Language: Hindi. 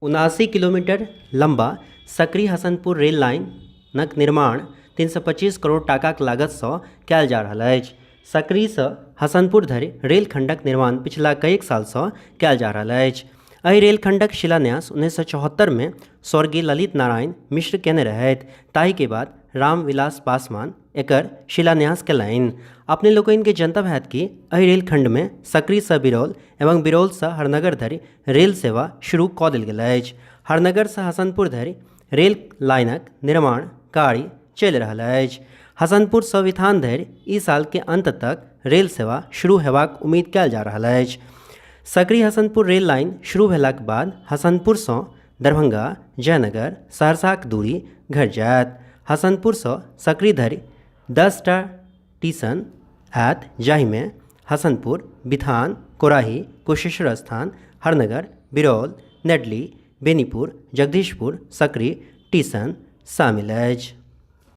79 किलोमीटर लंबा सकरी हसनपुर रेल लाइनक निर्माण 325 करोड़ टाकाक लागतसँ कयल जा रहल अछि। सकरीसँ हसनपुर धरि रेलखण्डक निर्माण पिछला कएक सालसँ कयल जा रहल अछि। एहि रेलखण्डक शिलान्यास 1974 में स्वर्गीय ललित नारायण मिश्र केने रहथि। ताहिके बाद रामविलास पासवान एकर शिलान्यास कयलनि। अपने लोकनिके जनतब हैत कि एहि रेलखण्डमे सकरीसँ बिरौल एवं बिरौलसँ हरनगर धरि रेल सेवा शुरू कऽ देल गेल अछि। हरनगरसँ हसनपुर धरि रेल लाइनक निर्माण कार्य चलि रहल अछि। हसनपुरसँ विथान धरि ई सालके अंत तक रेल सेवा शुरू हेबाक उम्मीद कयल जा रहल अछि। सकरी हसनपुर रेल लाइन शुरू भेलाक बाद हसनपुरसँ दरभंगा, जयनगर, सहरसाक दूरी घटि जायत। हसनपुरसँ सकरी धरि 10टा स्टेशन आयत, जाहिमे हसनपुर, बिथान, कोराही, कुशेश्वर स्थान, हरनगर, बिरौल, नेडली, बेनीपुर, जगदीशपुर, सकरी स्टेशन शामिल अछि।